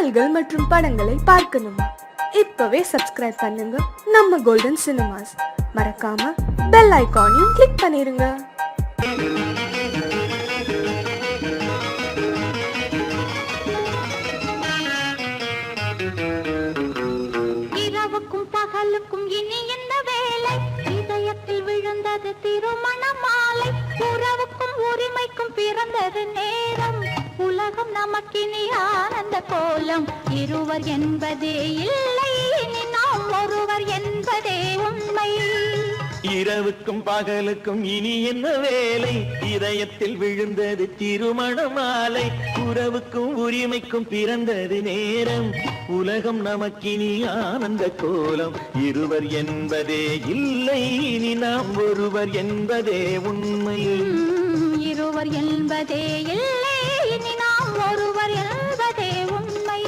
பாடல்கள் மற்றும் படங்களை பார்க்கணுமா? இப்பவே சப்ஸ்கிரைப் பண்ணுங்க நம்ம கோல்டன் சினிமாஸ். மறக்காம பெல் ஐகானையும் கிளிக் பண்ணிருங்க. இரவுக்கும் பகலுக்கும் இனி என்ன வேலை? இதயத்தில் விழுந்தது திருமண மாலை. உறவுக்கும் உரிமைக்கும் பிறந்தது நேரம். உலகம் நமக்கினி ஆனந்த கோலம். இருவர் என்பதே இல்லை, இனி நாம் ஒருவர் என்பதே உண்மை. இரவுக்கும் பகலுக்கும் இனி என்ன வேலை? இதயத்தில் விழுந்தது திருமண மாலை. உறவுக்கும் உரிமைக்கும் பிறந்தது நேரம். உலகம் நமக்கினி ஆனந்த கோலம். இருவர் என்பதே இல்லை, இனி நாம் ஒருவர் என்பதே உண்மை. இருவர் என்பதே இல்லை, இனி நாம் ஒருவர் என்பதே உண்மை.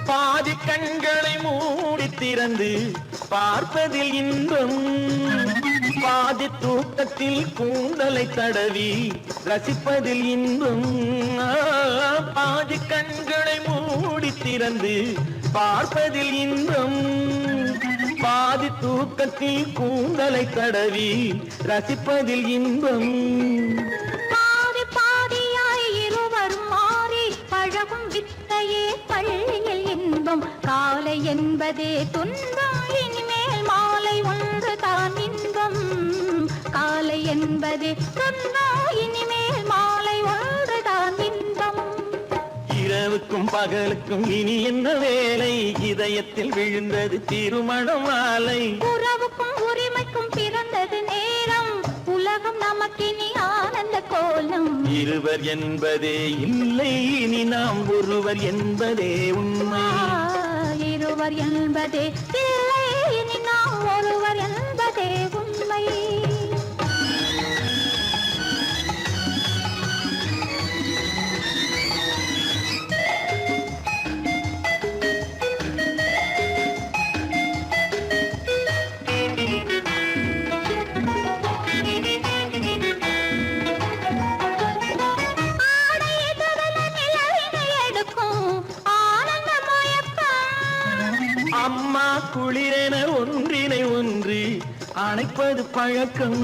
பாதி கண்களை மூடி திறந்து பார்ப்பதில் இன்பம். பாதி தூக்கத்தில் கூந்தலை தடவி ரசிப்பதில் இன்பம். பாதி கண்களை மூடி திறந்து பார்ப்பதில் இன்பம். பாதி தூக்கத்தில் கூந்தலை தடவி ரசிப்பதில் இன்பம். பாதி பாதியாய் இருவரும் மாறி பழகும் வித்தையே பள்ளியில் இன்பம். காலை என்பதே துன்பம், இனிமேல் மாலை ஒன்று தான் இன்பம். காலை என்பதே துன்பம், இனிமேல் மாலை ஒன்று தான் இன்பம். இரவுக்கும் பகலுக்கும் இனி என்ன வேலை? இதயத்தில் விழுந்தது திருமண மாலை. உறவுக்கும் உரிமைக்கும் பிறந்தது நேரம். உலகம் நமக்கினி ஆனந்த கோலம். இருவர் என்பதே இல்லை, இனி நாம் ஒருவர் என்பதே உண்மை. இருவர் என்பதே இல்லை, இனி நாம் ஒருவர் என்பதே உண்மை. அம்மா குளிரென ஒன்றினை ஒன்று அணைப்பது பழக்கம்.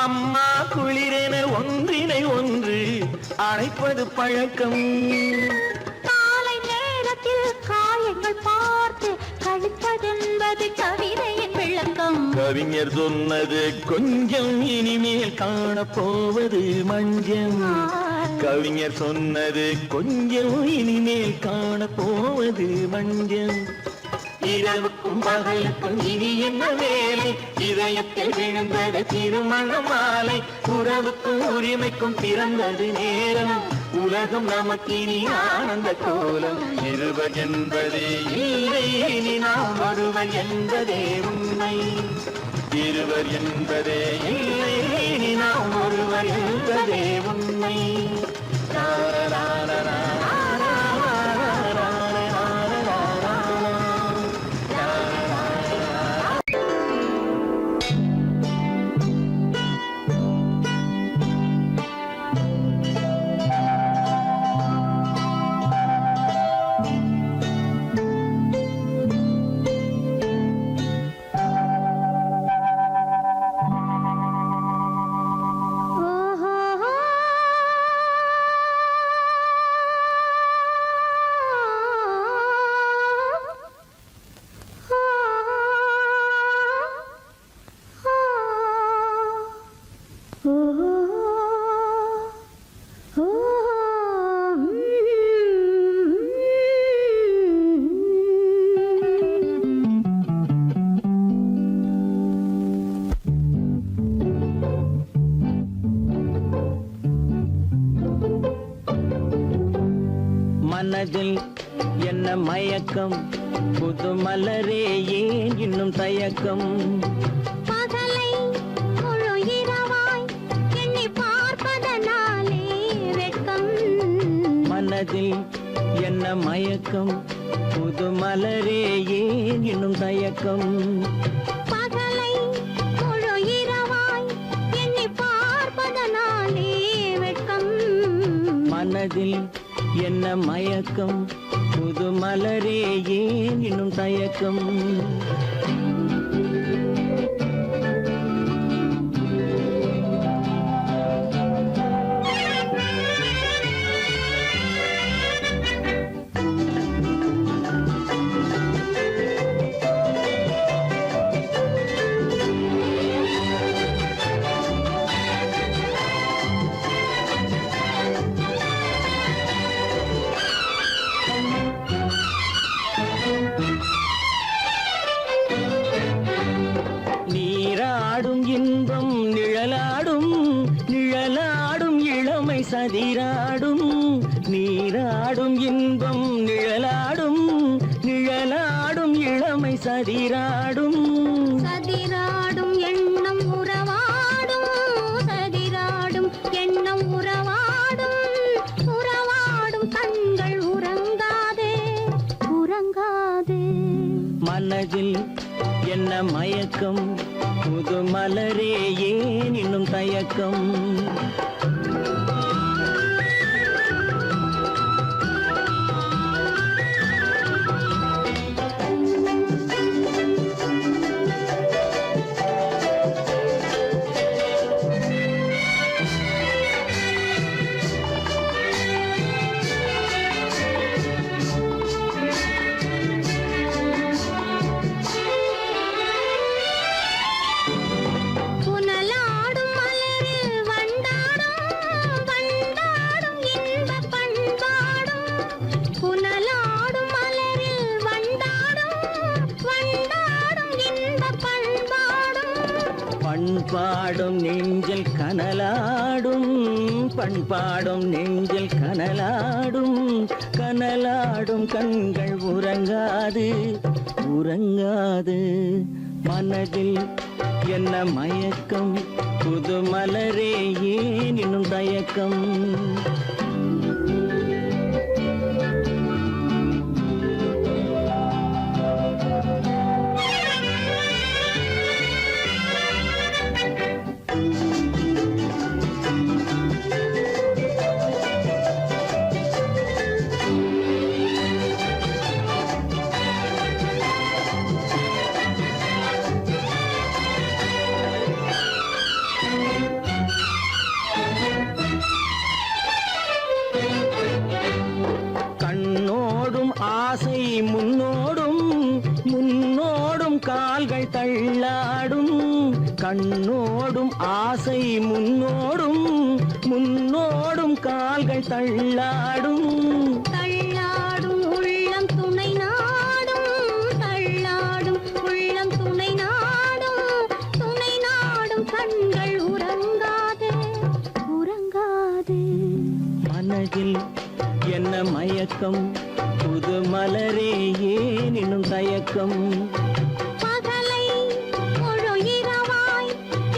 அம்மா குளிரென ஒன்றினை ஒன்று அணைப்பது பழக்கம். காலை நேரத்தில் காயங்கள் பார்த்து கழிப்பதென்பது கவிதையின் விளக்கம். கவிஞர் சொன்னது கொஞ்சம், இனிமேல் காணப்போவது மஞ்சம். கவிஞர் சொன்னது கொஞ்சம், இனிமேல் காணப்போவது மஞ்சம். இரவுக்கும் பகலுக்கும் இனி என்ன வேலை? இதயத்தில் விழுந்தது திருமண மாலை. உறவுக்கும் உரிமைக்கும் பிறந்தது நேரம். உலகம் நமக்கினி ஆனந்த கோலம். இருவர் என்பதே இல்லை, இனி நாம் ஒருவர் என்பதே உண்மை. இருவர் என்பதே இல்லை, இனி நாம் ஒருவர் என்பதே உண்மை. மனதில் என்ன மயக்கம், புது மலரே ஏன் இன்னும் தயக்கம்? பகலை முழு மனதில் என்ன மயக்கம் புது மலரே ஏன் இன்னும் தயக்கம் பகலை முழு இரவாய் எண்ணி பார்ப்பதனாலே வெட்கம் மனதில் என்ன மயக்கம் புது மலரே ஏன் இன்னும் தயக்கம் நீராடும் இன்பம் நிழலாடும் நிழலாடும் இளமை சதிராடும் நீராடும் இன்பம் நிழலாடும் நிழலாடும் இளமை சதிராடும் சதிராடும் எண்ணம் உறவாடும் சதிராடும் எண்ணம் உறவாடும் உறவாடும் கண்கள் உறங்காதே உறங்காதே மனதில் என்ன மயக்கம் புது மலரே ஏன் இன்னும் தயக்கம் புனலாடும் மலரில் வண்டாடும் வண்டாடும் இன்பப் பண்பாடும் புனலாடும் மலரில் வண்டாடும் வண்டாடும் இன்பப் பண்பாடும் பண்பாடும் நெஞ்சில் கனலாடும் பண்பாடும் நெஞ்சில் கனலாடும் கனலாடும் கண்கள் உறங்காது உறங்காது மனதில் என்ன மயக்கம் புது மலரே ஏன் இன்னும் தயக்கம் கண்ணோடும் ஆசை முன்னோடும் முன்னோடும் கால்கள் தள்ளாடும் கண்ணோடும் ஆசை முன்னோடும் முன்னோடும் கால்கள் தள்ளாடும் தள்ளாடும் உள்ளம் துணை நாடும் தள்ளாடும் உள்ளம் துணை நாடும் கண்கள் உறங்காதே உறங்காதே மனதில் என்ன மயக்கம் புது மலரே ஏன் இன்னும் தயக்கம் பகலை முழு இரவாய்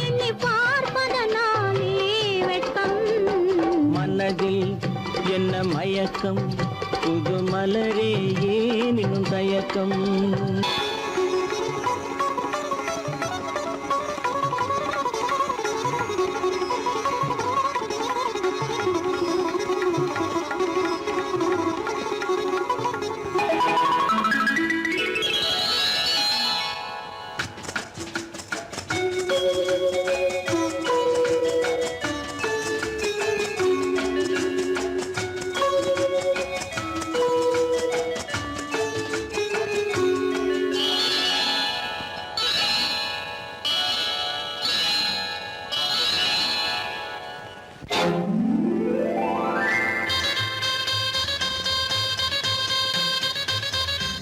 எண்ணி பார்ப்பதனாலே வெட்கம் மனதில் என்ன மயக்கம் புது மலரே ஏன் இன்னும் தயக்கம்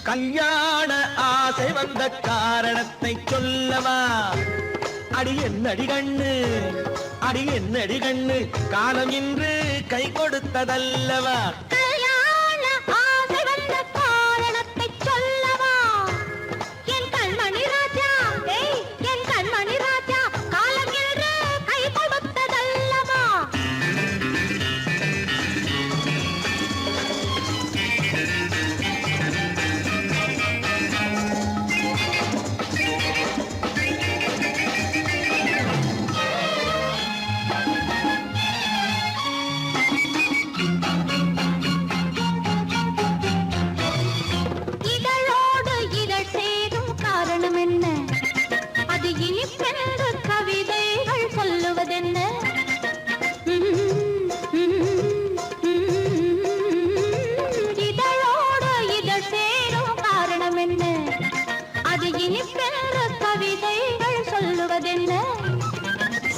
கல்யாண ஆசை வந்த காரணத்தை சொல்லவா? அடி என்னடி கண்ணு, அடி என்னடி கண்ணு, காலம் இன்று கை கொடுத்ததல்லவா? கல்யாண ஆசை வந்த காரணத்தை சொல்லவா? என் கண்மணி ராஜா, என் கண்மணி ராஜா, காலம் என்று கை கொடுத்ததல்லவா?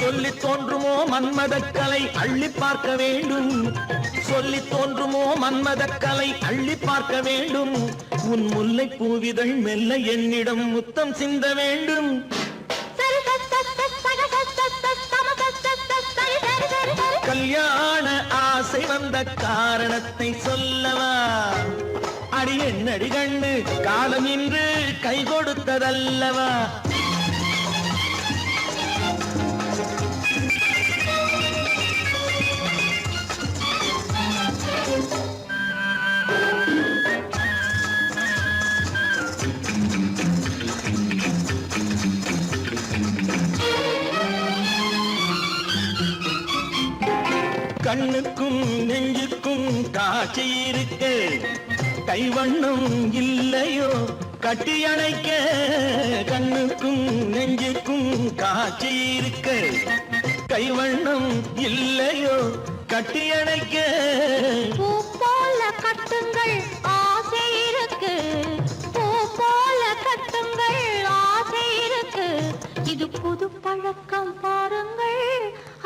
சொல்லி தோன்றுமோ மன்மதக்கலை அள்ளி பார்க்க வேண்டும் சொல்லி தோன்றுமோ மன்மதக்கலை அள்ளி பார்க்க வேண்டும் உன் முல்லை பூவிதழ் மெல்ல என்னிடம் முத்தம் சிந்த வேண்டும் கல்யாண ஆசை வந்த காரணத்தை சொல்லவா அடி என்னடி கண்ணு காலம் இன்று கை கொடுத்ததல்லவா கண்ணுக்கும் நெஞ்சுக்கும் காட்சி இருக்கு கைவண்ணம் இல்லையோ கட்டி அணைக்க கண்ணுக்கும் நெஞ்சுக்கும் காட்சி இருக்கு கைவண்ணம் இல்லையோ கட்டி அணைக்க பூ போல கட்டுங்கள் ஆசை இருக்கு பூ போல கட்டுங்கள் ஆசை இருக்கு இது புது பழக்கம் பாருங்கள்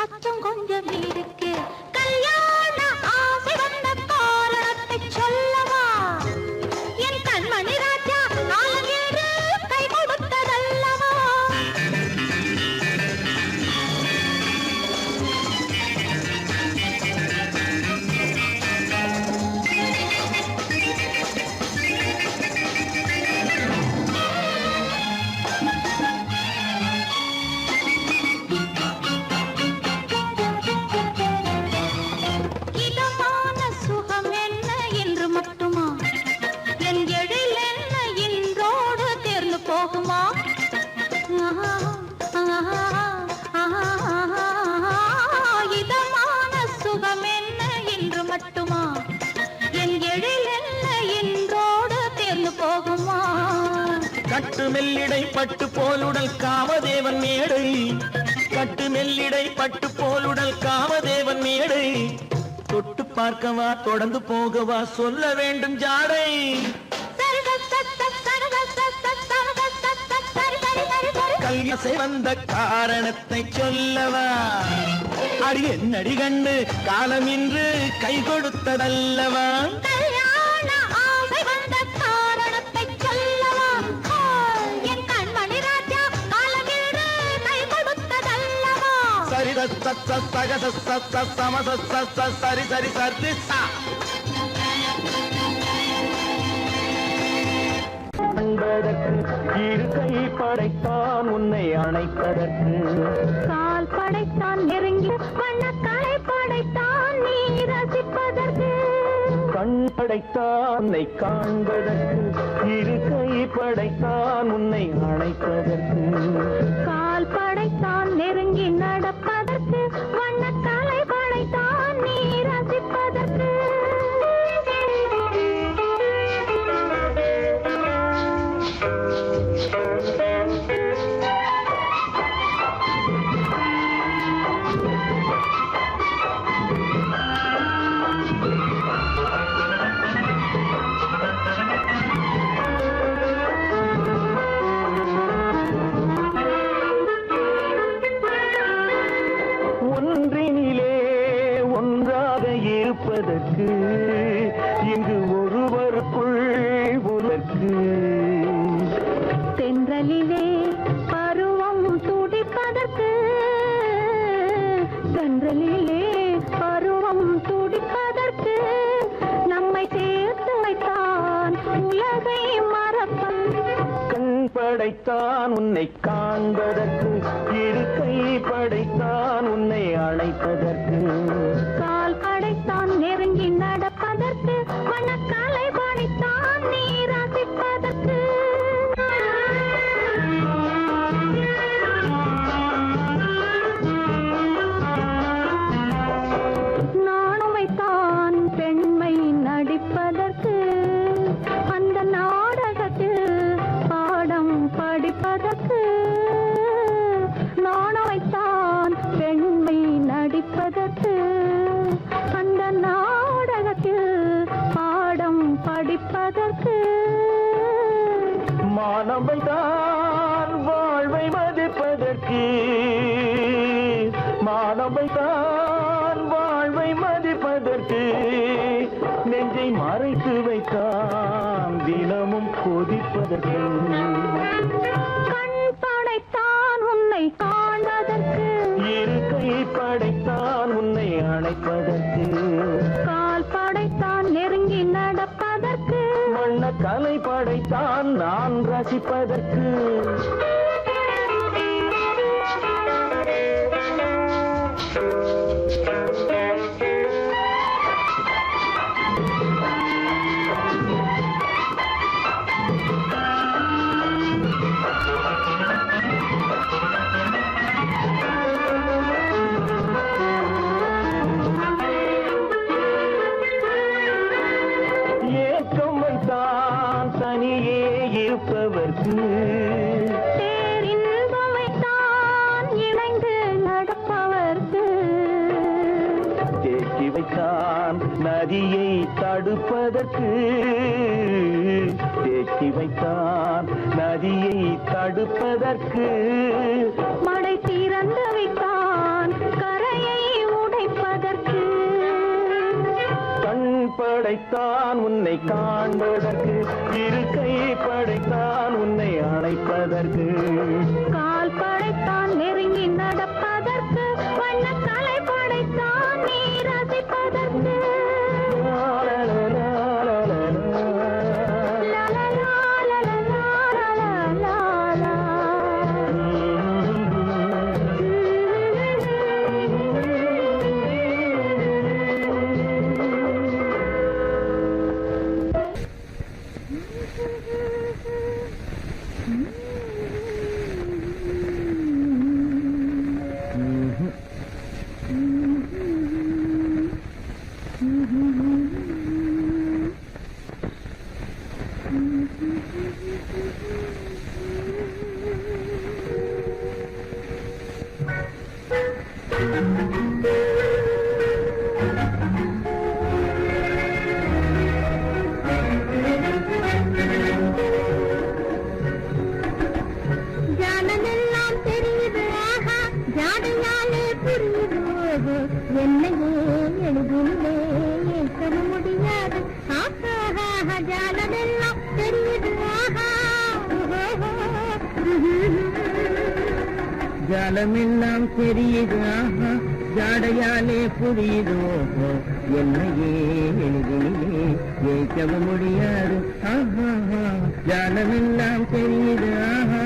அச்சம் கொஞ்சம் இருக்கு கல்யாண ஆசை வந்த காரணத்தை சொல்லவா என் கண்மணி ராஜா காலம் என்று கை கொடுத்ததல்லவா இதமான சுகம் என்ன என்று மட்டுமா என் எழில் என்ன இன்றோடு தேர்ந்து போகுமா இதமான சுகம் என்ன என்று மட்டுமா என் எழில் என்ன இன்றோடு தேர்ந்து போகுமா கட்டு மெல்லிடை பட்டு போலுடல் காமதேவன் மேடை கட்டு மெல்லிடை பட்டு போலுடல் காமதேவன் மேடை தொட்டு பார்க்கவா தொடர்ந்து போகவா சொல்ல வேண்டும் ஜாடை கல்யாசை வந்த காரணத்தை சொல்லவா அடி என்னடி கண்டு காலம் இன்று கை கொடுத்ததல்லவா கல்யாண ஆசை வந்த காரணத்தை சொல்லவா என் கண்மணி ராஜா காலம் என்று கை கொடுத்ததல்லவா சரித சத்த சகத சத்த சமத சத்த சரி சரி சரி சா இரு கை படைத்தான் உன்னை அணைப்பதற்கு கால் படைத்தான் நெருங்கி வண்ணக்காலை படைத்தான் நீ ரசிப்பதற்கு கண் படைத்தான் உன்னை காண்பதற்கு இரு கை படைத்தான் உன்னை அணைப்பதற்கு கால் படைத்தான் நெருங்கி நடப்பதற்கு வண்ணக்காலை படைத்தான் நீ ரசிப்பதற்கு ஒன்றினிலே ஒன்றாக இருப்பதற்கு இங்கு ஒருவருக்குள் ஒருவருக்கு தென்றலிலே பருவம் துடிப்பதற்கு தென்றலிலே பருவம் துடிப்பதற்கு நம்மை சேர்த்து வைத்தான் உலகை மறப்பன் கண் படைத்தான் உன்னை காண்பதற்கு இரு கை படைத்தான் உன்னை அழைப்பதற்கு கால் படைத்தான் நெருங்கி நடப்பதற்கு வனக்காலை படைத்தான் நீ ரசிப்பதற்கு நானும் வைத்தான் பெண்மை நடிப்பதற்கு அந்த நாடகத்தில் பாடம் படிப்பதற்கு நானும் வைத்தான் பெண்மை நடிப்பதற்கு மானம் வைத்தான் வாழ்வை மதிப்பதற்கு நெஞ்சை மறைத்து வைத்தான் தினமும் கொதிப்பதற்கு கண் படைத்தான் உன்னை காண்பதற்கு இருக்கை படைத்தான் உன்னை அணைப்பதற்கு கால் படைத்தான் நெருங்கி நடப்பதற்கு வண்ண கலை படைத்தான் நான் ரசிப்பதற்கு ஏக்கம் வைத்தான் தனியே இருப்பவர்க்கு பேரின்பம் வைத்தான் இணைந்து நடப்பவர்க்கு தேக்கி வைத்தான் நதியை தடுப்பதற்கு தேக்கி வைத்தான் நதியை தடுப்பதற்கு மடை திறந்து வைத்தான் கரையை உடைப்பதற்கு கண் படைத்தான் உன்னை காண்பதற்கு இருக்கை படைத்தான் உன்னை அணைப்பதற்கு கால் படைத்தான் நெருங்கி நடப்பதற்கு வண்ண கலை படைத்தான் நீ ரசிப்பதற்கு ஜானமெல்லாம் தெரியுது ஆஹா ஜாடையாலே புரியுது என்னையே எழுதிலே ஏற்க முடியாது ஆஹா ஜானமெல்லாம் தெரியுது ஆஹா ஜலமெல்லாம் தெரியுது ஆஹா ஜாடையாலே புரியுது ஓஹோ என்னையே எளிதிலே ஜெயிக்கவும் முடியாது ஆஹா ஜலமெல்லாம் தெரியுது ஆஹா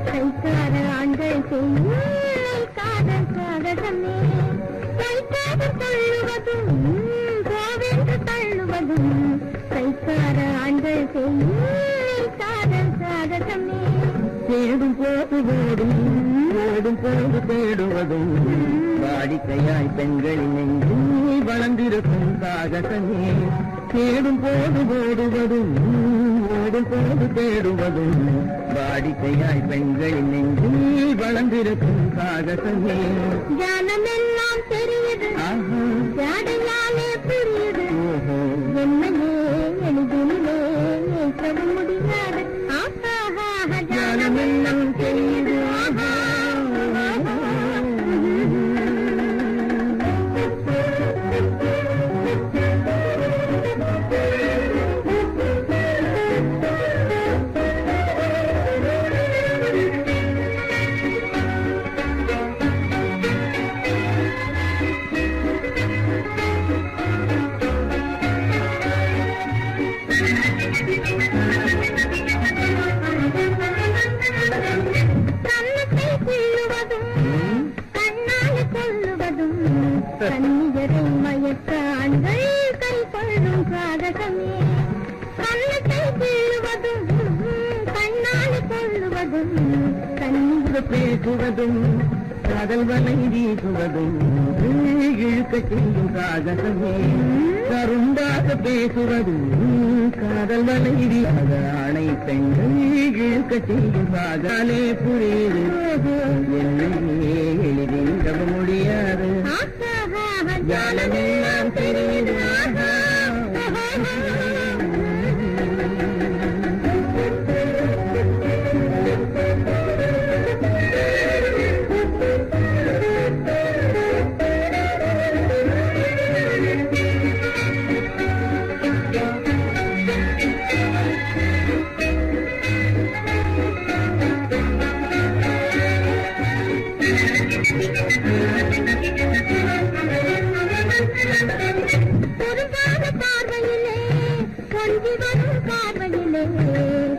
கைக்கார ஆண்கள் செய்யும் காதல் சாகசமே கைக்காக தள்ளுவதும் கோவென்று தள்ளுவதும் கைக்கார ஆண்கள் செய்யும் காதல் சாகசமே தேடும் போது ஓடும் ஓடும் போது தேடுவதும் வாடிக்கையாய் பெண்களின் நெஞ்சு வளர்ந்திருக்கும் சாகசமே தேடும் போது ஓடுவதும் ஓடும் போது தேடுவதும் வாடிக்கையாய் பெண்களின் நெஞ்சு வளர்ந்திருக்கும் சாகசமே ஜானமெல்லாம் தெரியுது ஜாடையாலே புரியுது ஓஹோ என்னையே எளிதிலே ஏற்க முடியாது ஆஹா ஜானமெல்லாம் தெரியுது ஆஹா கண்ணியரை மயக்க ஆண்கள் கை கொள்ளும் சாகசமே கண்ணத்தை கீழுவதும் கண்ணால் கொள்ளுவதும் கண்ணுக பேசுவதும் காதல் வலை வீசுவதும் இழுக்க செய்யும் சாகசமே கரும்பாக பேசுவதும் காதல் வலை வீசாத ஆணை பெண்கள் இழுக்க செய்யும் சாகாலே புரியுது என்னையே எளிதில் முடியாது ஜாலமெல்லாம் தெரியுது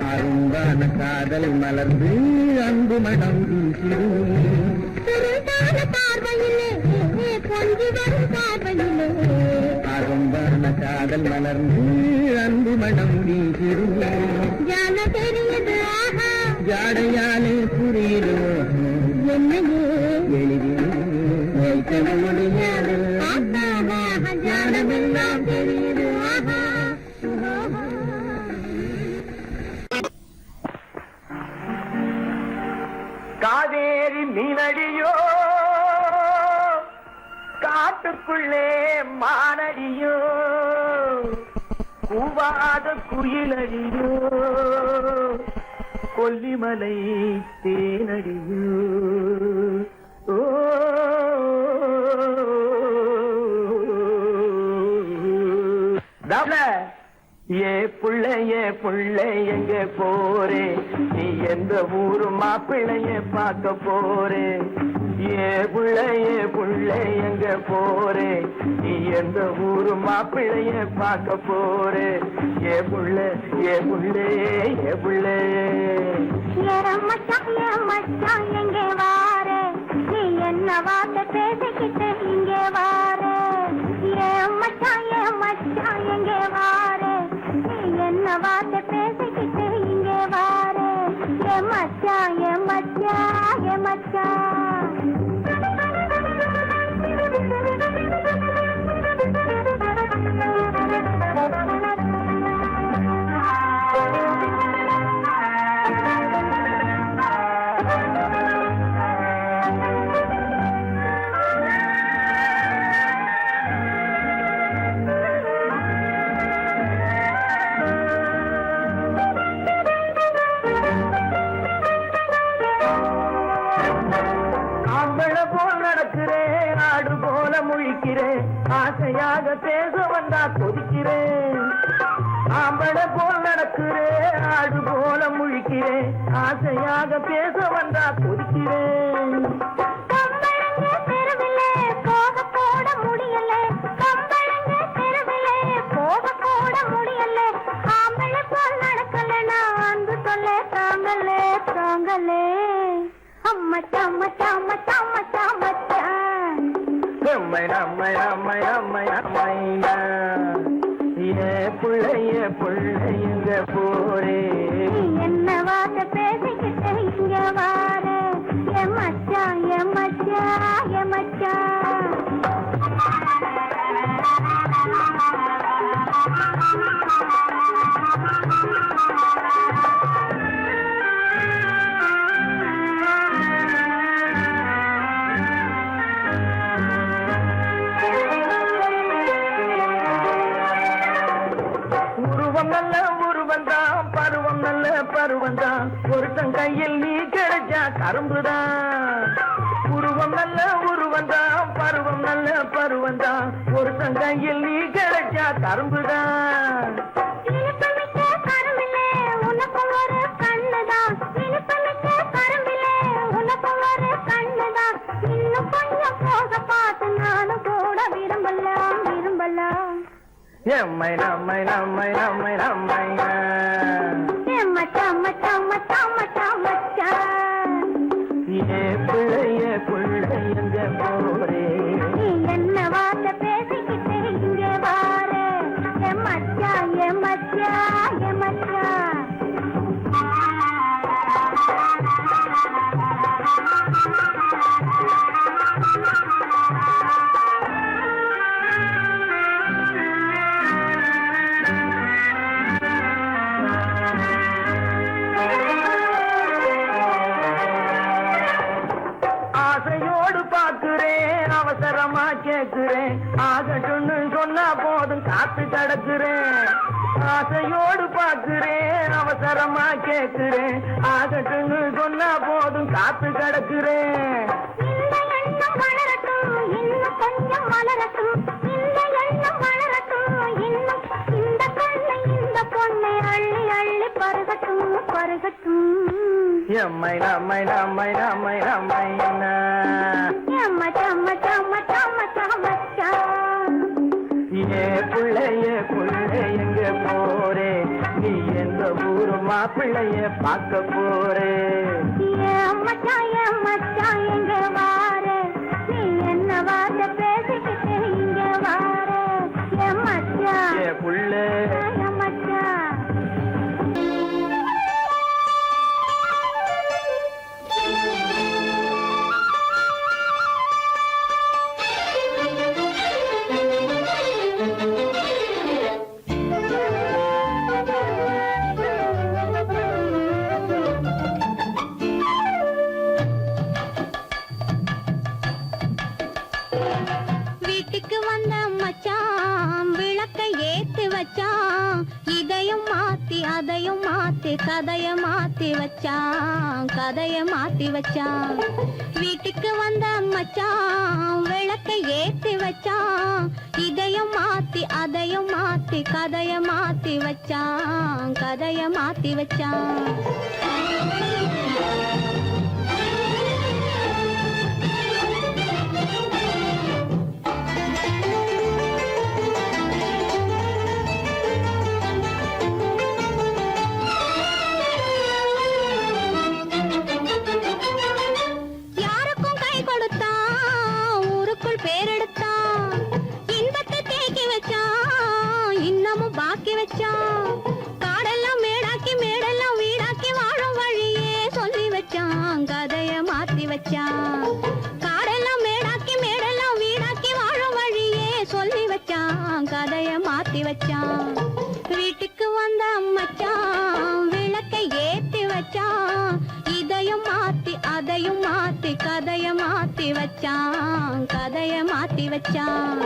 அரும்பான காதல் மலர்ந்து அன்பு மனம் அரும்பான காதல் மலர்ந்து அன்பு மனம் வீசிடுவே ஜாடையாலே புரியுதோ என்னையே எளிதில் வைக்க முடியாது ஜாடமெல்லாம் தெரியுது காவேரி மீனடியோ காட்டுக்குள்ளே மானடியோ கூவாத குயிலடியோ கொல்லிமலை தேனடியோ ஓ ஏ புள்ள எங்க போறே நீ எந்த ஊரு மாப்பிள்ளைய பார்க்க போறே ஏ புள்ள எங்க போறே நீ எந்த ஊரு மாப்பிள்ளைய பார்க்க போறே ஏ புள்ள மச்சான் எங்க வாரே நீ என்ன வார்த்தை பேசிக்கிட்டு இங்கே வாரே மச்சான் எங்க வாரே நீ என்ன வார்த்தை பேசிக்கிட்டு இங்கே வாரே மச்சான் ஆசையாக பேச வந்தா கொதிக்கிறேன் ஆம்பளை போல் நடக்கிறேன் ஆடு போல முழிக்கிறேன் ஆசையாக பேச வந்தா கொதிக்கிறேன் புள்ளைங்க போரே என்ன வார்த்தை பேசிக்கிட்டு இங்க வாரே மச்சான் பருவந்தான் ஒருத்தன் கையில் நீ கிடைச்சா கரும்புதான் உருவம் நல்ல உருவந்தான் பருவம் நல்ல பருவந்தான் ஒருத்தன் கையில் நீ கிடைச்சா கரும்புதான் நம்மை புள்ளைங்க போரே என்ன வார்த்தை பேசிக்கிட்டு இங்கே வாரே மச்சான் அவசரமா கேக்குறேன் ஆகட்டும்னு சொன்னா போதும் காத்து கிடக்குறேன் ஆசையோடு பாக்குறேன் அவசரமா கேக்குறேன் ஆகட்டும்னு சொன்னா போதும் காத்து கிடக்குறேன் இந்த எண்ணம் வளரட்டும் இன்னும் கொஞ்சம் வளரட்டும் இந்த எண்ணம் வளரட்டும் இன்னும் இந்த கண்ணை இந்த பொண்ணை அள்ளி அள்ளி பருகட்டும் பருகட்டும் எம்மை நம்மை நம்மை நம்மை நம்மை எம்ம சம்ம சம்ம சம்ம சம்மச்சா ஏ பிள்ளைய பிள்ளை எங்க போறே நீ எந்த ஊரு மாப்பிள்ளைய பார்க்க போறே மச்சான் எங்க வாரு நீ என்ன வார்த்தை பேசிக்கிட்டு இங்க வாரு என் மச்சான் ஏ புள்ள என் மச்சான் வீட்டுக்கு வந்த மச்சான் விளக்கை ஏத்தி வச்சான் இதையும் மாத்தி அதையும் மாத்தி கதைய மாத்தி வச்சான் கதைய மாத்தி வச்சான் வீட்டுக்கு வந்த மச்சான் விளக்கை ஏத்தி வச்சான் இதையும் மாத்தி அதையும் மாத்தி கதைய மாத்தி வச்சான் கதைய மாத்தி வச்சான் யாருக்கும் கை கொடுத்தான் ஊருக்குள் பேரெடுத்தான் இன்பத்தை தேக்கி வச்சான் இன்னமும் பாக்கி வச்சான் காடெல்லாம் மேடாக்கி மேடெல்லாம் வீடாக்கி வாழும் வழியே சொல்லி வச்சான் கதைய மாத்தி வச்சான் காடெல்லாம் மேடாக்கி மேடெல்லாம் வீடாக்கி வாழும் வழியே சொல்லி வச்சான் கதைய மாத்தி வச்சான் வீட்டுக்கு வந்த மச்சான் விளக்கை ஏத்தி வச்சான் இதையும் மாத்தி அதையும் மாத்தி கதைய மாத்தி வச்சான் கதைய மாத்தி வச்சான்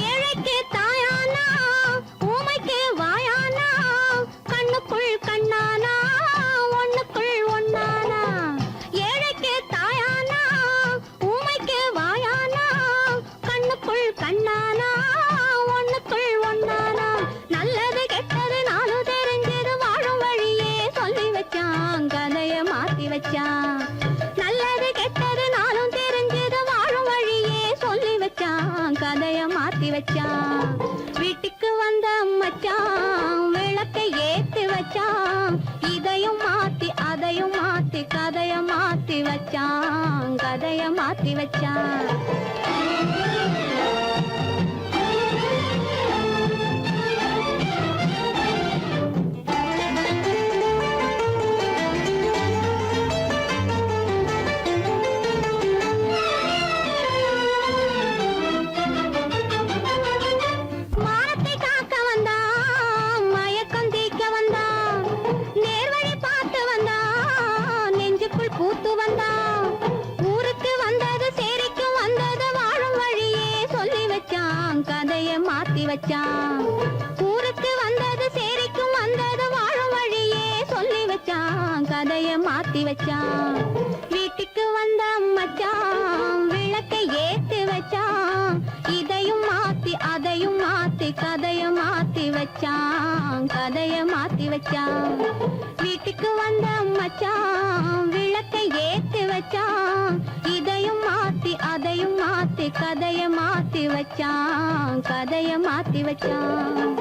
ஏழைக்கு தாயானா ஊமைக்கு வாயானா கண்ணுக்குள் கண்ணானா ஒண்ணுக்குள் ஒண்ணானா ஏழைக்கு தாயானா ஊமைக்கு வாயானா கண்ணுக்குள் கண்ணானா ஒண்ணுக்குள் ஒண்ணானா நல்லது கெட்டது நாலு தெரிஞ்சது வாழும் வழியே சொல்லி வச்சான் கதைய மாத்தி வச்சான் நல்லது கெட்டது நாளும் தெரிஞ்சது வாழும் வழியே சொல்லி வச்சான் கதைய மாத்தி வச்சான் வீட்டுக்கு வந்த மச்சான் விளக்கை ஏத்தி வச்சான் இதையும் மாத்தி அதையும் மாத்தி கதைய மாத்தி வச்சான் கதைய மாத்தி வச்சான் மானத்தை காக்க வந்தான் மயக்கம் தீக்க வந்தான் நேர்வழி பார்த்து வந்தான் நெஞ்சுக்குள் பூத்து வந்தான் ஊருக்கு வந்தது சேரிக்கும் வந்தது வாழும் வழியே சொல்லி வச்சான் கதைய மாத்தி வச்சான் ஊருக்கு வந்தது சேரிக்கும் வந்தது வாழும் வழியே சொல்லி வச்சான் கதைய மாத்தி வச்சான் வீட்டுக்கு வந்த மச்சான் விளக்கை ஏத்தி வச்சான் இதையும் மாத்தி அதையும் மாத்தி கதைய மாத்தி வச்சான் கதைய மாத்தி வச்சான் வீட்டுக்கு வந்த மச்சான் விளக்கை ஏத்தி வச்சான் இதையும் மாத்தி அதையும் மாத்தி கதைய மாத்தி வச்சான் கதைய மாத்தி வச்சான்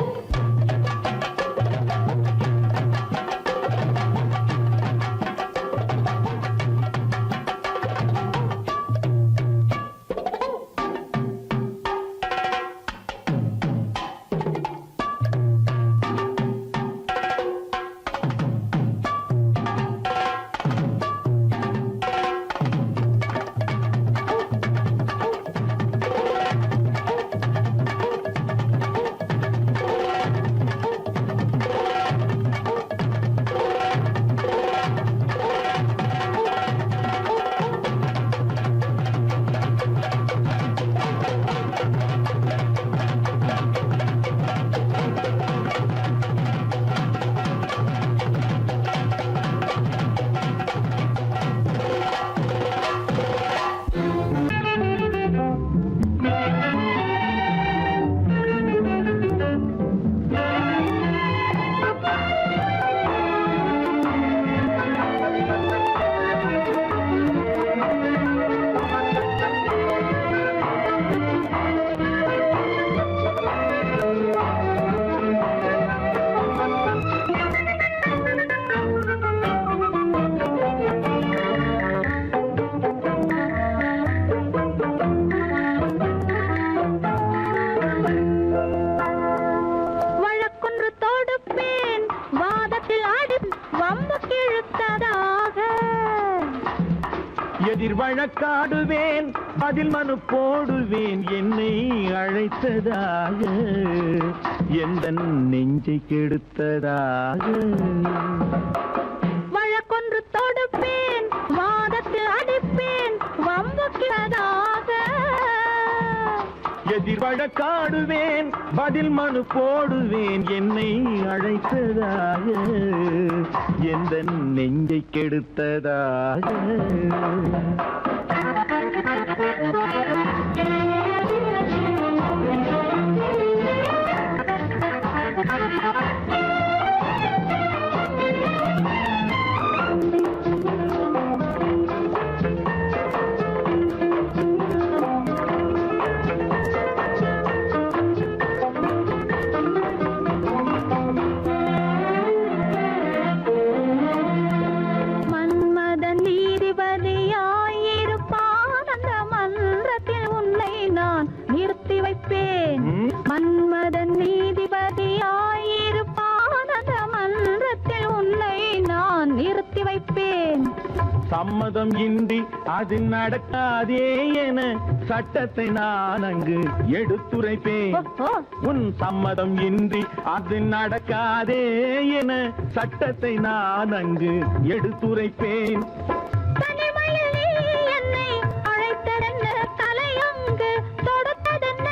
எதிர் வழக்காடுவேன் அதில் மனு போடுவேன் என்னை அழைத்ததாக எந்த நெஞ்சை கெடுத்ததாக வழக்கொன்று தொடுப்பேன் வாதத்தில் அடிப்பேன் வம்புக்கிறதாக எதிர் வழக்காடுவேன் பதில் மனு போடுவேன் என்னை அழைத்ததாக எந்த நெஞ்சை கெடுத்ததாக மன்மதன் நீதிபதியாயிருப்பான் அந்த மன்றத்தில் உன்னை நான் நிறுத்தி வைப்பேன் மன்மதன் நீதிபதியாயிருப்பான் அந்த மன்றத்தில் உன்னை நான் நிறுத்தி வைப்பேன் சம்மதம் இன்றி அது நடக்காதே என சட்டத்தை நான் அங்கு எடுத்துரைப்பேன் உன் சம்மதம் இன்றி அது நடக்காதே என சட்டத்தை நான் அங்கு எடுத்துரைப்பேன் தனிமையில் நீ என்னை அழைத்ததென்ன தலையங்கு தொடுத்ததென்ன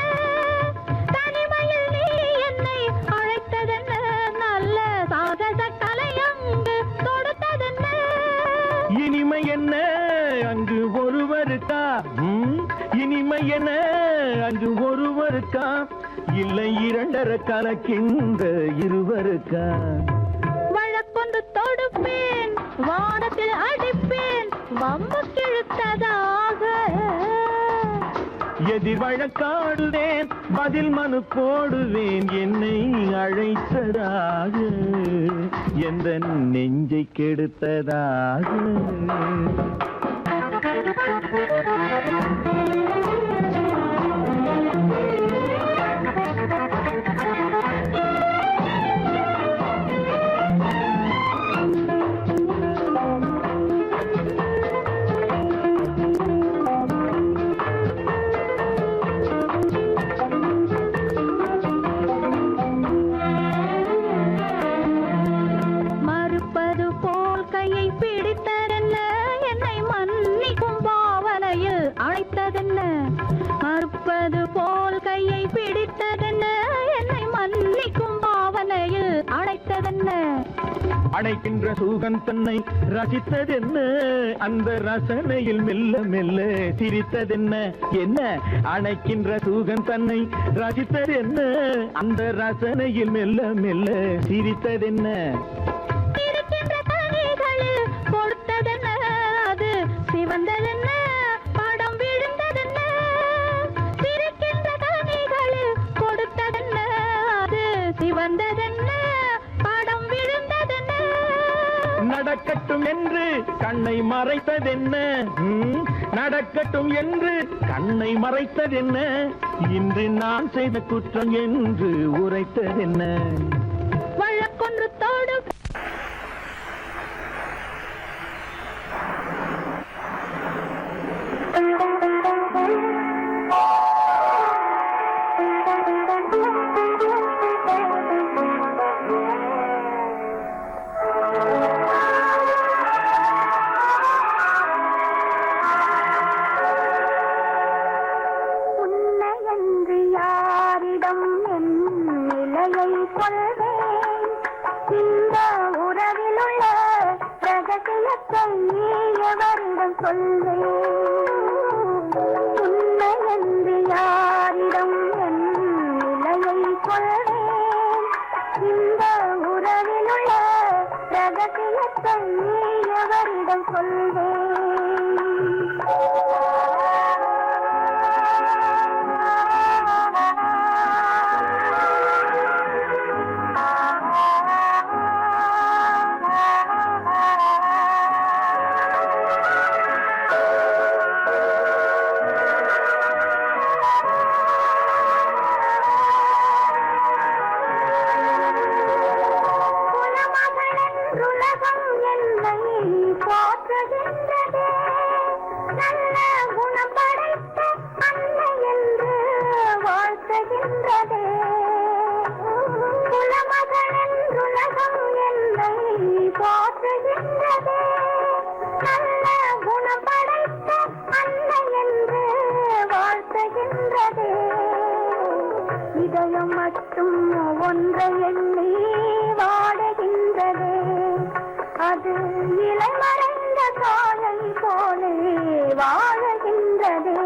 தனிமையில் நீ என்னை அழைத்ததென்ன நல்ல சாகச தலையங்கு தொடுத்ததென்ன இனிமை என்ன அங்கு ஒருவருக்கா இனிமை என்ன அங்கு ஒருவருக்கா இல்லை இரண்டரை கலக்கின்ற இருவருக்கா வழக்கொன்று தொடுப்பேன் வானத்தில் அடிப்பேன் வம்பு கிழுத்ததாக எதிர் வழக்காடுவேன் பதில் மனு போடுவேன் என்னை அழைத்ததாக எந்த நெஞ்சை கெடுத்ததாக மறுப்பது போல் கையை பிடித்ததென்ன என்னை மன்னிக்கும் பாவனையில் அழைத்ததென்ன மறுப்பது போல் கையை பிடித்ததென்ன என்னை மன்னிக்கும் பாவனையில் அழைத்ததென்ன அணைக்கின்ற சுகம் தன்னை ரசித்ததென்ன அந்த ரசனையில் மெல்ல மெல்ல சிரித்ததென்ன என்ன அணைக்கின்ற சுகம் தன்னை ரசித்ததென்ன அந்த ரசனையில் மெல்ல மெல்ல சிரித்ததென்ன இருக்கின்ற கனிகளில் கொடுத்ததென்ன அது சிவந்ததென்ன படம் விழுந்ததென்ன இருக்கின்ற கனிகளில் கொடுத்ததென்ன அது சிவந்ததென்ன படம் விழுந்ததென்ன நடக்கட்டும் என்று கண்ணை மறைத்ததென்ன நடக்கட்டும் என்று கண்ணை மறைத்ததென்ன இன்று நான் செய்த குற்றம் என்று உரைத்ததென்ன வழக்கொன்று தொடு உன்னையன்று யாரிடம் என் நிலையை கொள்வேன் இந்த உறவிலுள்ள ரகசியத்தை எவரிடம் சொல்வேன் உன்னையன்று யாரிடம் என் நிலையை கொள்வேன் இந்த உறவிலுள்ள ரகசியத்தை எவரிடம் சொல்வேன் குலமகளென்றுலகம் என்னை போற்றுகின்றதே போற்றுகின்றதே. நல்ல குணம் படைத்த அன்னை என்று வாழ்த்துகின்றதே. இதயம் மட்டும் ஒன்றை எண்ணி வாடுகின்றதே. அது இளமறைந்த காலை போலே வாழுகின்றதே.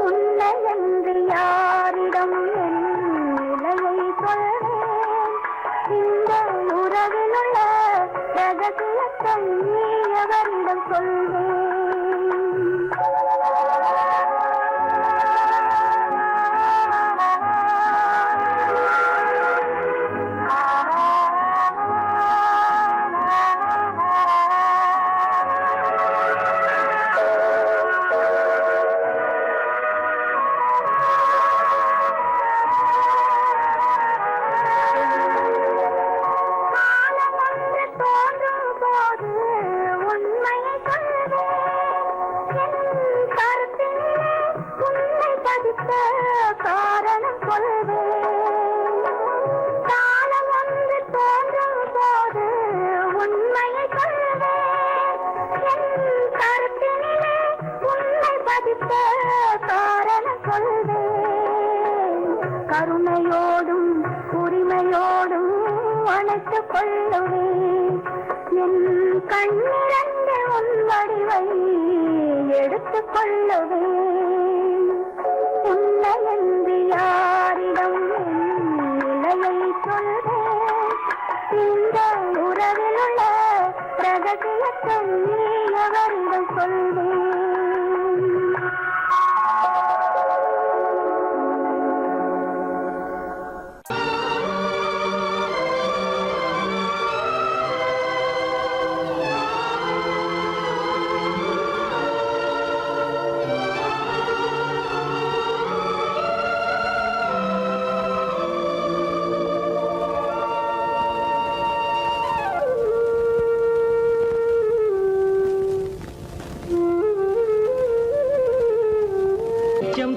உன்னை என்று யாரிடம் என் நிலையை சொல்வேன்? இந்த உறவிலுள்ள ரகசியத்தை எவரிடம் சொல்வேன்? காரணம் சொல்வேன். காலம் ஒன்று தோன்றும் போது உண்மையை சொல்வேன். என் கருத்தினிலே உண்மை பதித்த காரணம் சொல்வேன். கருணையோடும் உரிமையோடும் அணைத்துக் கொள்ளுவேன். என் கண்ணிரண்டு உன் வடிவை எடுத்துக் கொள்ளுவேன். உன்னை என்று யாரிடம் நிலையை சொல்வேன்? இந்த உறவிலுள்ள ரகசியத்தை எவரிடம் சொல்வேன்?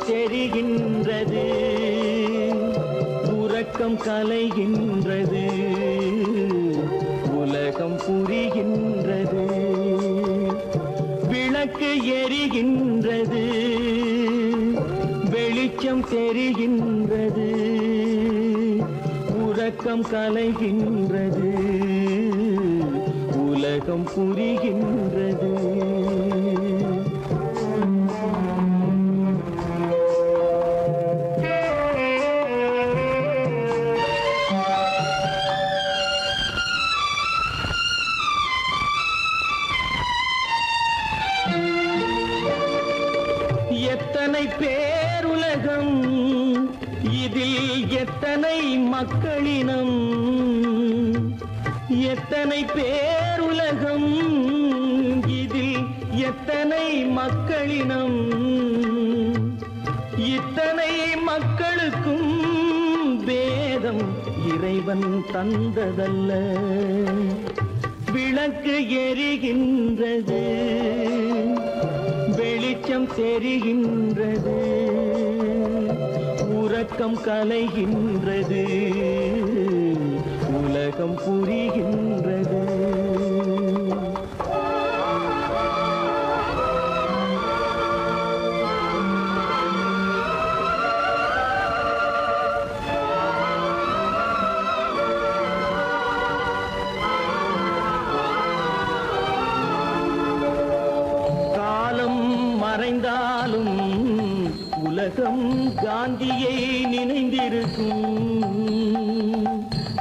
தெரிகின்றது, உறக்கம் கலைகின்றது, உலகம் புரிகின்றது, விளக்கு எரிகின்றது, வெளிச்சம் தெரிகின்றது, உறக்கம் கலைகின்றது, உலகம் புரிகின்றது. எத்தனை பேருலகம், இதில் எத்தனை மக்களினம், எத்தனை பேருலகம், இதில் எத்தனை மக்களினம், இத்தனை மக்களுக்கும் வேதம் இறைவன் தந்ததல்ல. விளக்கு எரிகின்றது, வெளிச்சம் தெரிகின்றது, உறக்கம் கலைகின்றது, உலகம் புரிகின்றது. மறைந்தாலும் உலகம் காந்தியை நினைந்திருக்கும்.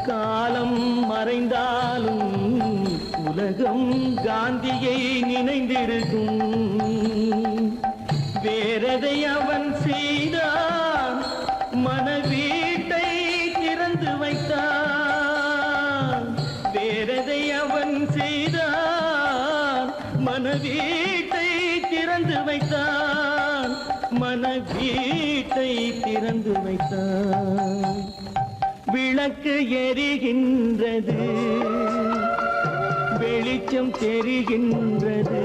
காலம் மறைந்தாலும் உலகம் காந்தியை நினைந்திருக்கும். வேறதை அவன் செய்தான், மனவீட்டை திறந்து வைத்தான். வேறதை அவன் செய்தான், மனவீட்டை திறந்து வைத்தான், மனவீட்டை திறந்து வைத்தான். விளக்கு எரிகின்றது, வெளிச்சம் தெரிகின்றது,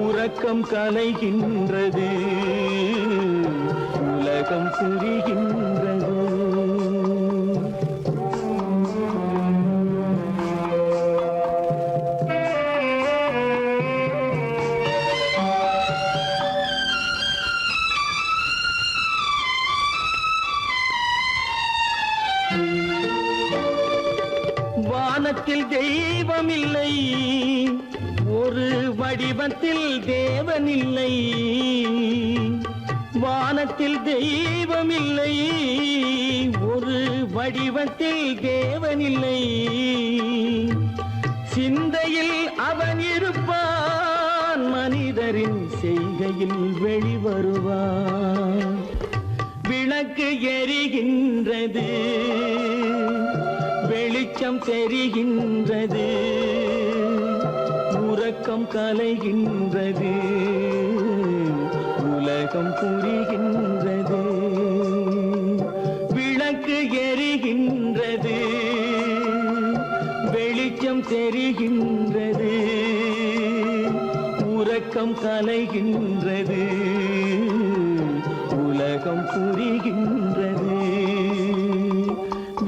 உறக்கம் கலைகின்றது, உலகம் புரிகின்றது. வானத்தில் தெய்வம் இல்லை, ஒரு வடிவத்தில் தேவன் இல்லை. வானத்தில் தெய்வம் இல்லை, ஒரு வடிவத்தில் தேவன் இல்லை. சிந்தையில் அவன் இருப்பான், மனிதரின் செய்கையில் வெளிவருவான். விளக்கு எரிகின்றது, வெளிச்சம் தெரிகின்றது, உறக்கம் கலைகின்றது, உலகம் புரிகின்றது. விளக்கு எரிகின்றது, வெளிச்சம் தெரிகின்றது, உறக்கம் கலைகின்றது, உலகம் புரிகின்றது.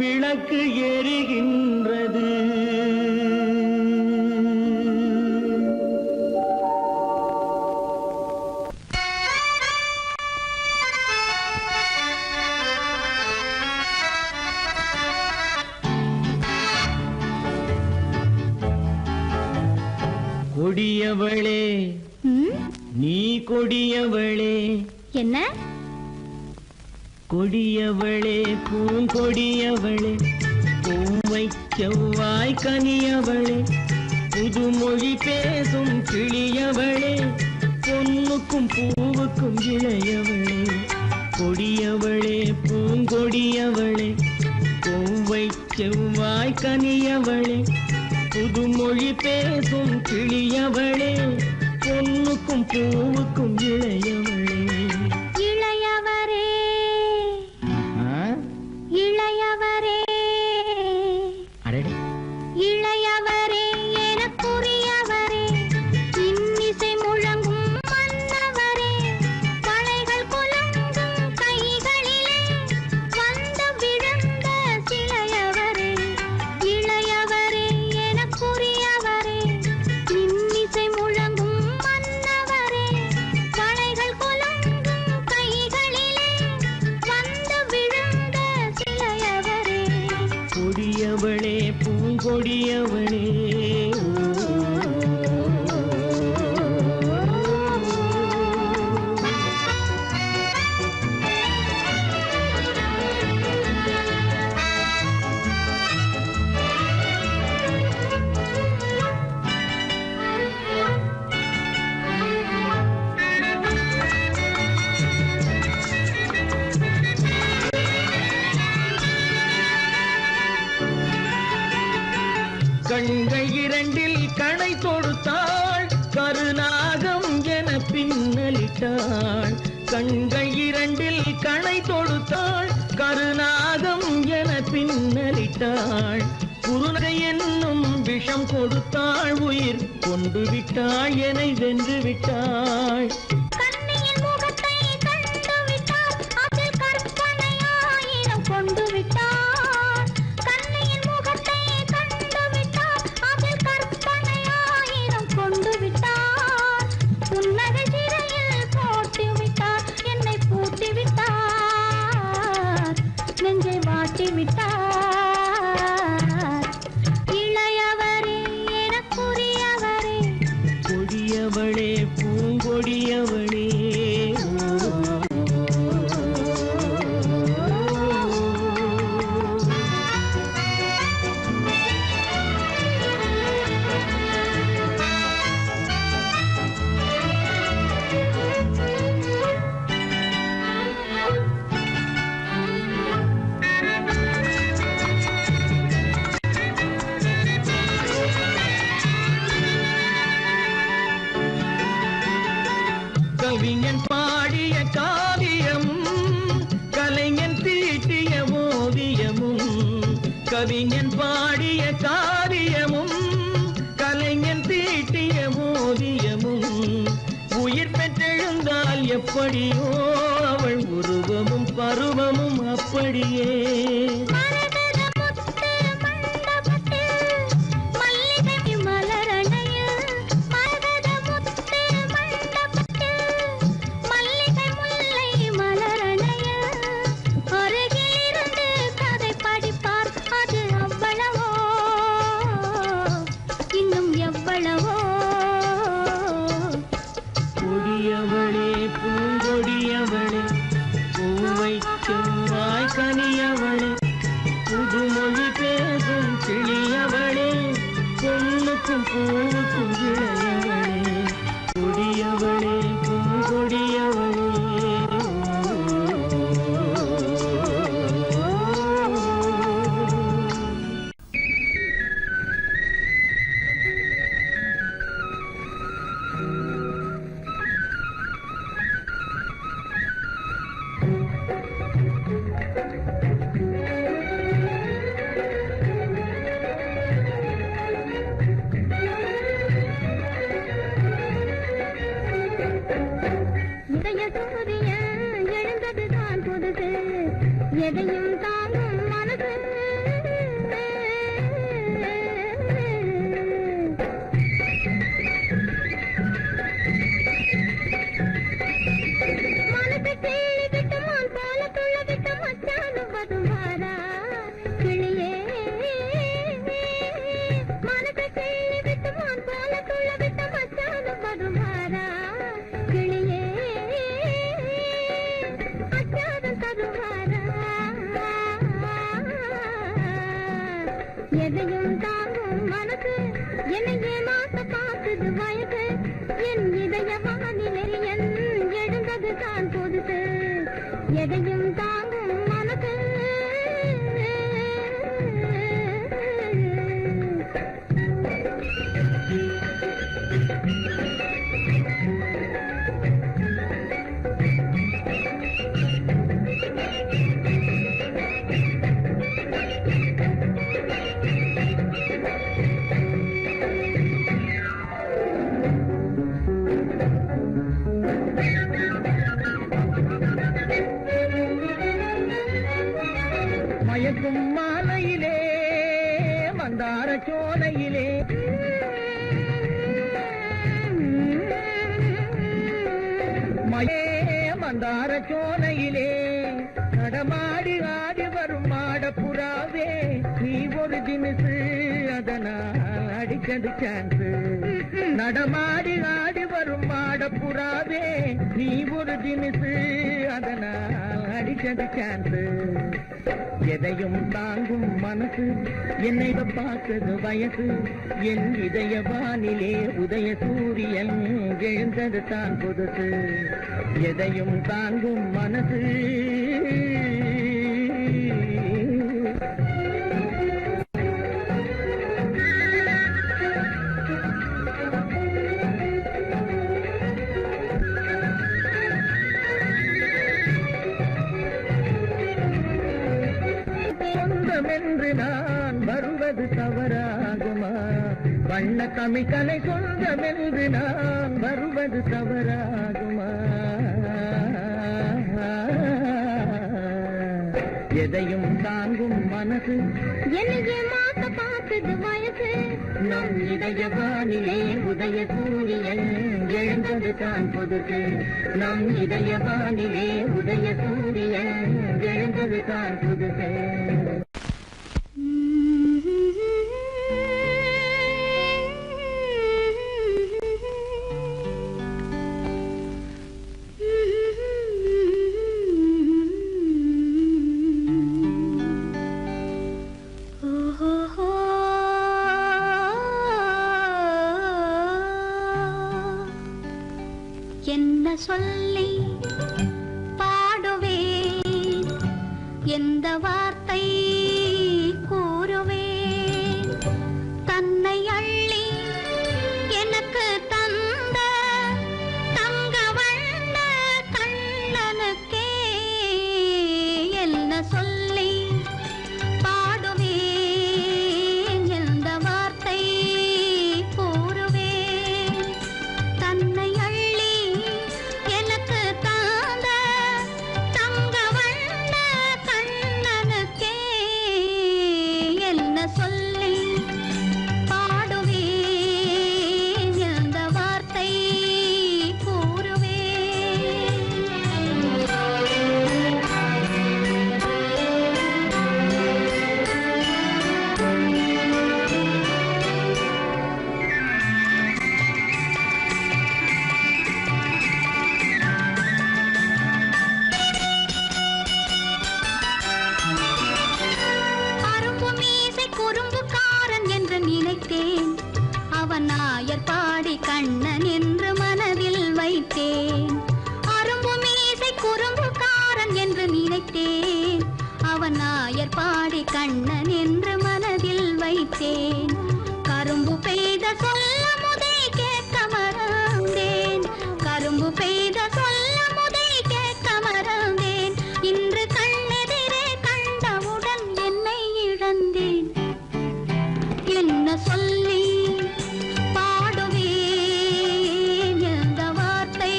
விளக்கு எரிகின்றது. கொடியவளே, நீ கொடியவளே. என்ன? கொடியவளே, பூங்கொடியவளே, பூவை செவ்வாய் கனியவளே, புதுமொழி பேசும் கிளியவளே, பொன்னுக்கும் பூவுக்கும் இளையவளே. கொடியவளே, பூங்கொடியவளே, பூவை செவ்வாய் கனியவளே, புதுமொழி பேசும் கிளியவளே, பொன்னுக்கும் பூவுக்கும் இளையவளே. இளையவரே, இளையவரே, இளையவரே, எனக்குரியவரே, இன்னிசை முழங்கும் மன்னவரே, கலைகள் குலுங்கும் கைகளிலே வந்து விழுந்த சிலையவரே. இளையவரே, எனக்குரியவரே, இன்னிசை முழங்கும் மன்னவரே, கலைகள் குலுங்கும் கைகளிலே வந்து விழுந்த சிலையவரே. கொடியவளே, பூங்கொடியவளே. கண்கள் இரண்டில் கணை தொடுத்தாள், கருநாகம் என பின்னலிட்டாள். கண்கள் இரண்டில் கணை தொடுத்தாள், கருநாகம் என பின்னலிட்டாள். குருநகை என்னும் விஷம் கொடுத்தாள், உயிர் கொண்டு விட்டாள், என்னை வென்று விட்டாள். கண்ணியின் முகத்தை கண்டு விட்டார், அதில் கற்பனையாயிரம் கொண்டு விட்டார். கண்ணியின் முகத்தை கண்டு விட்டார், அதில் கற்பனையாயிரம் கொண்டு விட்டார். புன்னகை சிறையில் போட்டு விட்டார், என்னை பூட்டி விட்டார், நெஞ்சை வாட்டி விட்டார். இளையவரே, எனக்குரியவரே, கொடியவளே, பூங்கொடியவளே. கவிஞன் பாடிய காவியமும், கலைஞன் தீட்டிய ஓவியமும். கவிஞன் பாடிய காவியமும், கலைஞன் தீட்டிய ஓவியமும். உயிர் பெற்றெழுந்தால் எப்படியோ அவள் உருவமும் பருவமும் அப்படியே. மரகத முத்து மண்டபத்தில் மல்லிகை மலரணையில், மரகத முத்து மண்டபத்தில் மல்லிகை முல்லை மலரணையில், அருகில் இருந்து கதை படிப்பார், அது அவ்வளவோ பூக்கும் பூவுக்கும் இளையவளே கொடியவளே பூங்கொடியவளே. இதய சூரியன் எழுந்ததுதான் புதுசு, எதையும் தாங்கும் மனசு. மனசை கிள்ளி விட்டு மான் போல துள்ள விட்டு மச்சானும் பதுமாரா கிளியே. மனசை கிள்ளி விட்டு மான் போல துள்ள விட்டு மச்சானும் பதுமாரா கிளியே. அச்சாரம் தருவாரா எதையும் தாங்கும் மனசு. என்னையே மாத்த பார்க்குது வயசு, என் இதய வானிலை என் எழுந்தது தான் புதுசு, எதையும் தாங்கும் மனசு. மயக்கும் மாலையிலே மந்தார சோலையிலே மந்தார சோலையிலே நடமாடி ஆடி வரும் மாடப்புறாவே நீ ஒரு தினசு, அதனால் அடிக்கடி சான்ஸ். நடமாடி ஆடி வரும் மாடப்புறாவே நீ ஒரு தினசு, அதனால் அடிக்கடி சான்ஸ். எதையும் தாங்கும் மனசு, என்னை பார்த்தது வயசு, என் இதய வானிலே உதய சூரியன் எழுந்தது தான் புதுசு, எதையும் தாங்கும் மனசு. சொந்தமென்று நான் வருவது தவறாகுமா? வண்ண தமிழ்கலை சொந்தமென்று நான் வருவது தவறாகுமா? எதையும் தாங்கும் மனசு, என்னையே மாத்த பார்க்குது வயசு, நம் இதய வானிலே உதய சூரியன் எழுந்தது தான் புதுசு, நம் இதய வானிலே உதய சூரியன் எழுந்தது தான் புதுசு. என்ன சொல்லி பாடுவேன், எந்த வார்த்தை கூறுவேன், தன்னை அள்ளி எனக்கு தந்த தங்க வண்ண கண்ணனுக்கே என்ன சொல்லி பாடுவேன், எந்த வார்த்தை கூறுவேன், தன்னை அள்ளி எனக்கு தந்த தங்க வண்ண கண்ணனுக்கே என்ன சொல்லி பாடுவேன், எந்த வார்த்தை அவன் நாயர் பாடி கண்ணன் என்று மனதில் வைத்தேன். அரும்பு மீசை குறும்புக்காரன் என்று நினைத்தேன். அவன் நாயர் பாடி கண்ணன் என்று மனதில் வைத்தேன். கரும்பு பெய்த சொல்ல முதை கேட்க மறந்தேன். கரும்பு பெய்த சொல்ல முதை கேட்க மறந்தேன். இன்று கண்ணெதிரே கண்டவுடன் என்னை இழந்தேன். என்ன சொல்லி பாடுவேன், எந்த வார்த்தை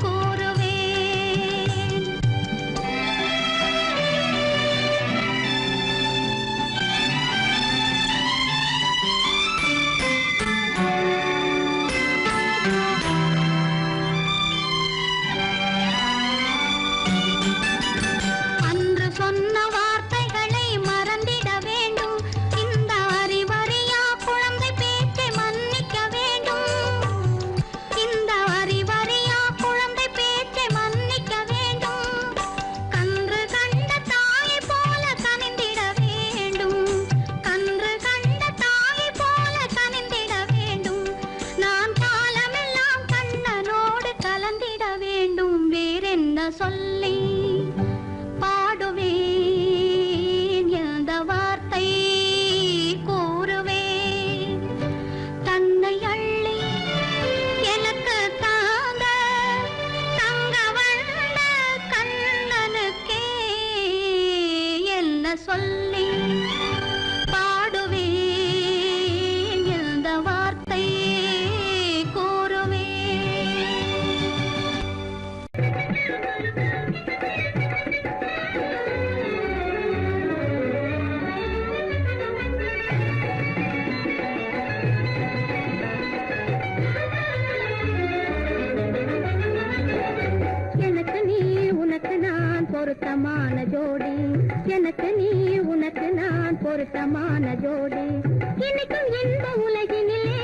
கூறுவேன்? அன்று சொன்ன வார்த்தைகளை மறந்திட வேண்டும். இந்த அறிவறியா குழந்தை பேச்சை மன்னிக்க வேண்டும். இந்த அறிவறியா குழந்தை பேச்சை மன்னிக்க வேண்டும். கன்று கண்ட தாயை போல கனிந்திட வேண்டும். கன்று கண்ட தாயை போல கனிந்திட வேண்டும். நான் காலமெல்லாம் கண்ணனோடு கலந்திட வேண்டும். வேறென்ன சொல்லி பாடுவேன், எந்த வார்த்தை கூறுவேன்? தன்னை அள்ளி எனக்கு தாங்க தங்க வண்ண கண்ணனுக்கே என்ன சொல்லி பாடுவேன், எந்த வார்த்தை கூறுவேன்? எனக்கு நீ உனக்கு நான் பொருத்தமான ஜோடி. எனக்கு நீ உனக்கு நான் பொருத்தமான ஜோடி. இன்னைக்கும் இந்த உலகினிலே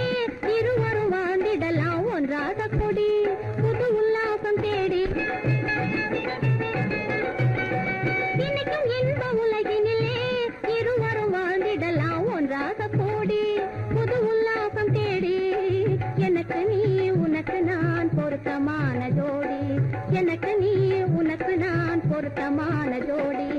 இருவரும் வாழ்ந்திடலாம் ஒன்றாக கொடி. புது உல்லாசம் தேடி இன்னைக்கும் இந்த உலகினிலே இருவரும் வாழ்ந்திடலாம் ஒன்றாக கூடி. புது உல்லாசம் தேடி. எனக்கு நீ உனக்கு நான் பொருத்தமான ஜோடி. எனக்கு நீ உனக்கு நான் பொருத்தமான ஜோடி.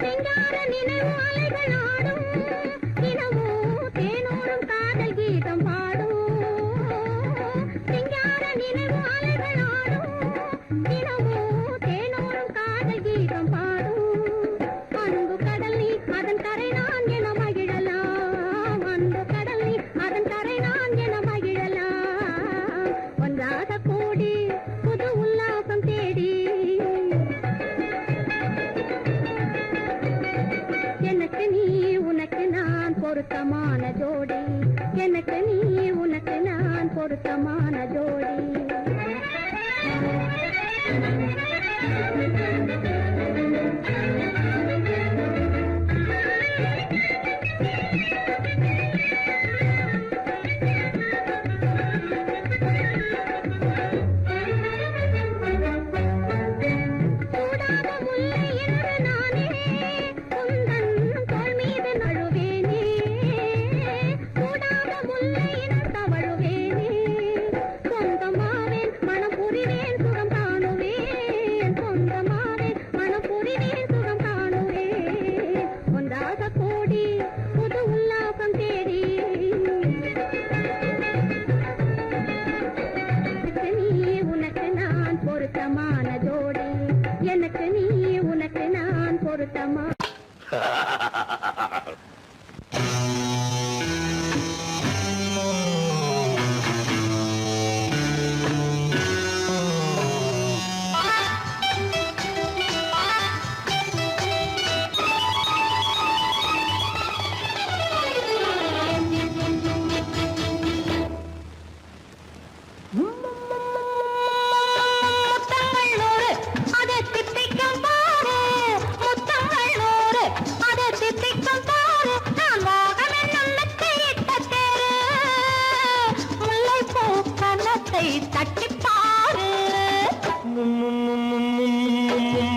சிங்கார நினைவு அலைகள் ஆடும். தினமும் தேனோடும் காதல் கீதம் பாடும். சிங்கார நினைவு அலைகள் ஆடும். தினமும் தேனோடும் காதல் கீதம் பாடும். அன்பு கடல் நீ அதன் கரை நான் என மகிழலாம். அன்பு கடல் நீ அதன் கரை நான் என மகிழலாம். ஒன்றாக கூடி புது உல்லாசம் தேடி. எனக்கு நீ உனக்கு நான் பொருத்தமான ஜோடி. எனக்கு நீ உனக்கு நான் பொருத்தமான ஜோடி. சூடாத முல்லை என்று நானே உந்தன் தோள் மீது நழுவேனே. சூடாத முல்லை என்று தவழுவேனே. சொந்தமான தட்டிப்பாரு.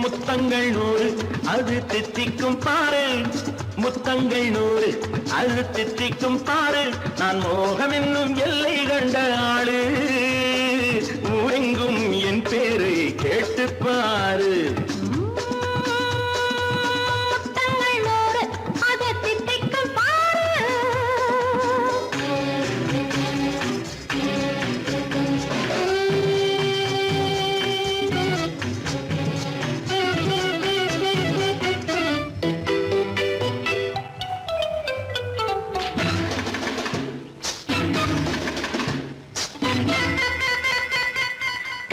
முத்தங்கள் 100 அது தித்திக்கும் பாரு, முத்தங்கள் 100 அது தித்திக்கும் பாரு. நான் மோகம் என்னும் எல்லை கண்ட ஆளு, ஊரெங்கும் என் பேரை கேட்டுப்பாரு. முத்தங்கள் 100 அது தித்திக்கும் பாரு.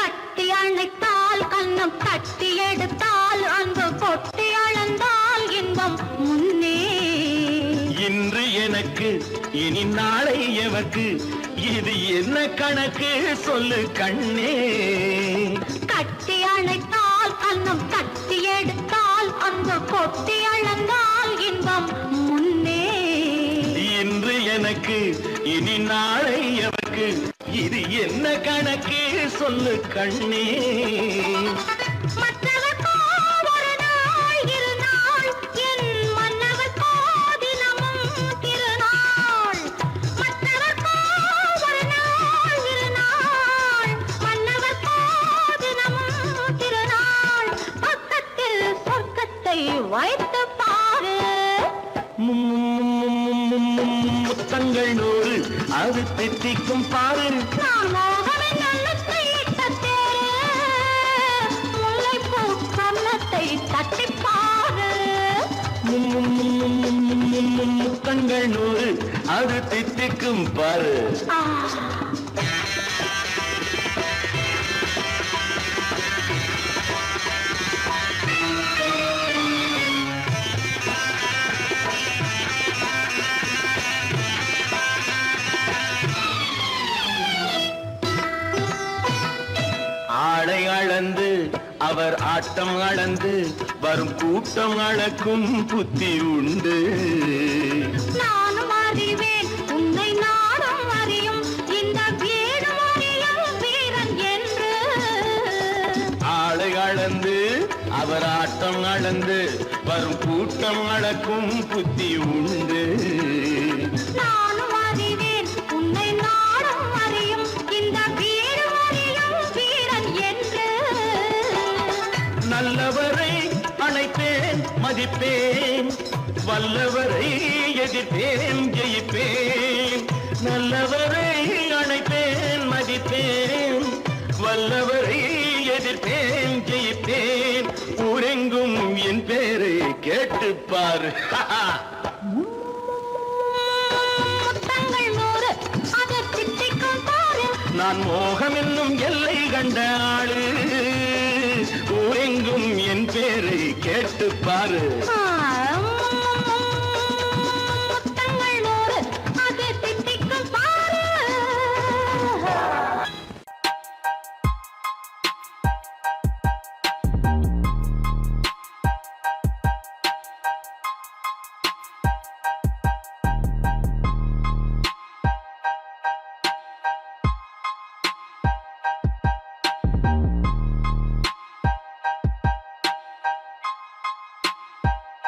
கட்டி அணைத்தால் கண்ணம் தட்டி எடுத்தால் அன்பு கொட்டி அளந்தால் இன்பம் முன்னே. இன்று எனக்கு இனி நாளை எவர்க்கு, இது என்ன கணக்கு சொல்லு கண்ணே. கட்டி அணைத்தால் கண்ணம் தட்டி எடுத்தால் அன்பு கொட்டி அளந்தால் இன்பம் முன்னே. இன்று எனக்கு இனி நாளை எவர்க்கு, இது என்ன கணக்கு சொல்லு கண்ணே. மற்றவர்க்கோ ஒரு நாள் இரு நாள், என் மன்னவர்க்கோ தினமும் திருநாள். மற்றவர்க்கோ ஒரு நாள் இரு நாள், மன்னவர்க்கோ தினமும் திருநாள். பக்கத்தில் சொர்க்கத்தை வைத்து பாரு. முத்தங்கள் 100 அது தித்திக்கும் பாரு. நான் மோகமின் நல்லத்தை இட்ட தேரு, முல்லைப்பூ கன்னத்தை தட்டிப்பாரு. முத்தங்கள் 100 அது தித்திக்கும் பாரு. ஆ. ஆளை அளந்து அவர் ஆட்டம் அளந்து வரும் கூட்டம் அளக்கும் புத்தி உண்டு. நானும் அறிவேன் உன்னை நாடும் அறியும் இந்த வீடும் அறியும் வீரன் என்று. ஆளை அளந்து அவர் ஆட்டம் அளந்து வரும் கூட்டம் அளக்கும் புத்தி உண்டு. நானும் அறிவேன் உன்னை நாடும் அறியும் இந்த வீடும் அறியும் வீரன் என்று. நல்லவரை அணைப்பேன் மதிப்பேன், வல்லவரை எதிர்ப்பேன் ஜெயிப்பேன். நல்லவரை அணைப்பேன் மதிப்பேன், வல்லவரை எதிர்ப்பேன் ஜெயிப்பேன். ஊரெங்கும் என் பேரை கேட்டுப்பாரு. முத்தங்கள் 100 அது தித்திக்கும் பாரு. நான் மோகம் என்னும் எல்லை கண்ட ஆளு, ஊரெங்கும் என் பேரை கேட்டுப்பாரு. ஆ